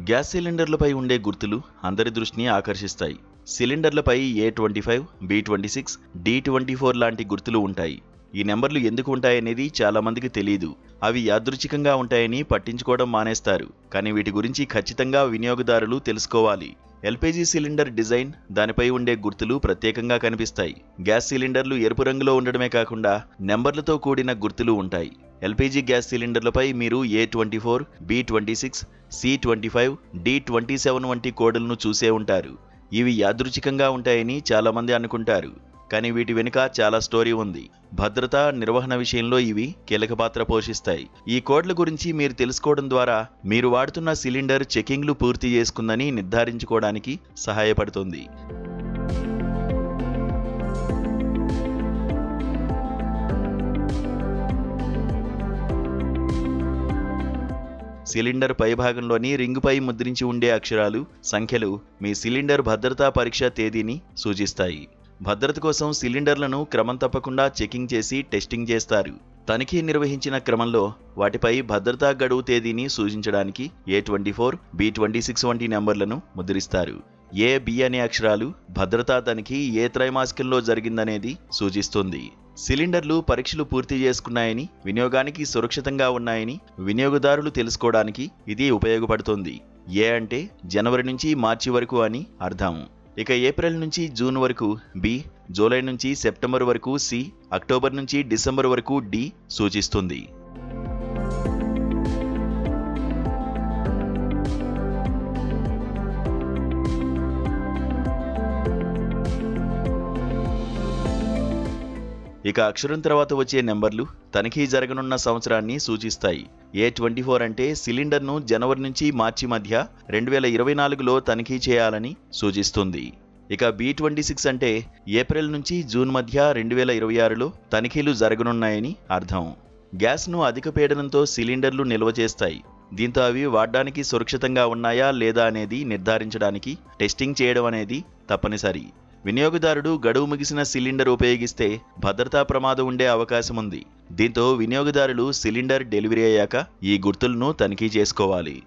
Gas సిలిండర్లపై ఉండే గుర్తులు అందరి దృష్టిని ఆకర్షిస్తాయి. సిలిండర్లపై A25, B26, D24 లాంటి గుర్తులు ఉంటాయి. ఈ నెంబర్లు ఎందుకు ఉంటాయనేది చాలా మందికి తెలియదు. అవి యాదృచ్ఛికంగా ఉంటాయని పట్టించుకోవడం మానేస్తారు. కానీ వీటి గురించి ఖచ్చితంగా వినియోగదారులు తెలుసుకోవాలి. ఎల్పీజీ సిలిండర్ డిజైన్, దానిపై ఉండే గుర్తులు ప్రత్యేకంగా కనిపిస్తాయి. గ్యాస్ సిలిండర్లు ఎరుపు రంగులో ఉండడమే కాకుండా నెంబర్లతో కూడిన గుర్తులు ఉంటాయి. ఎల్పీజీ గ్యాస్ సిలిండర్లపై మీరు A24, B26, C25, D27 వంటి కోడులను చూసే ఉంటారు. ఇవి యాదృచ్ఛికంగా ఉంటాయని చాలామంది అనుకుంటారు. కానీ వీటి వెనుక చాలా స్టోరీ ఉంది. భద్రత, నిర్వహణ విషయంలో ఇవి కీలక పాత్ర పోషిస్తాయి. ఈ కోడ్ల గురించి మీరు తెలుసుకోవడం ద్వారా మీరు వాడుతున్న సిలిండర్ చెకింగ్లు పూర్తి చేసుకుందని నిర్ధారించుకోవడానికి సహాయపడుతుంది. సిలిండర్ పైభాగంలోని రింగుపై ముద్రించి ఉండే అక్షరాలు, సంఖ్యలు మీ సిలిండర్ భద్రతా పరీక్ష తేదీని సూచిస్తాయి. భద్రత కోసం సిలిండర్లను క్రమం తప్పకుండా చెకింగ్ చేసి టెస్టింగ్ చేస్తారు. తనిఖీ నిర్వహించిన క్రమంలో వాటిపై భద్రతా గడువు తేదీని సూచించడానికి A24, B26 వంటి నెంబర్లను ముద్రిస్తారు. A, B అనే అక్షరాలు భద్రతా తనిఖీ ఏ త్రైమాసికంలో జరిగిందనేది సూచిస్తుంది. సిలిండర్లు పరీక్షలు పూర్తి చేసుకున్నాయని, వినియోగానికి సురక్షితంగా ఉన్నాయని వినియోగదారులు తెలుసుకోవడానికి ఇది ఉపయోగపడుతుంది. A అంటే జనవరి నుంచి మార్చి వరకు అని అర్థం. ఇక ఏప్రిల్ నుంచి జూన్ వరకు B, జూలై నుంచి సెప్టెంబర్ వరకు C, అక్టోబర్ నుంచి డిసెంబర్ వరకు D సూచిస్తుంది. ఇక అక్షరం తర్వాత వచ్చే నెంబర్లు తనిఖీ జరగనున్న సంవత్సరాన్ని సూచిస్తాయి. A24 అంటే సిలిండర్ను జనవరి నుంచి మార్చి మధ్య 2024లో తనిఖీ చేయాలని సూచిస్తుంది. ఇక B26 అంటే ఏప్రిల్ నుంచి జూన్ మధ్య 2026లో తనిఖీలు జరగనున్నాయని అర్థం. గ్యాస్ను అధిక పీడనంతో సిలిండర్లు నిల్వ చేస్తాయి. దీంతో అవి వాడడానికి సురక్షితంగా ఉన్నాయా లేదా అనేది నిర్ధారించడానికి టెస్టింగ్ చేయడం అనేది తప్పనిసరి. వినియోగదారుడు గడువు ముగిసిన సిలిండర్ ఉపయోగిస్తే భద్రతా ప్రమాదం ఉండే అవకాశం ఉంది. దీంతో వినియోగదారులు సిలిండర్ డెలివరీ అయ్యాక ఈ గుర్తులను తనిఖీ చేసుకోవాలి.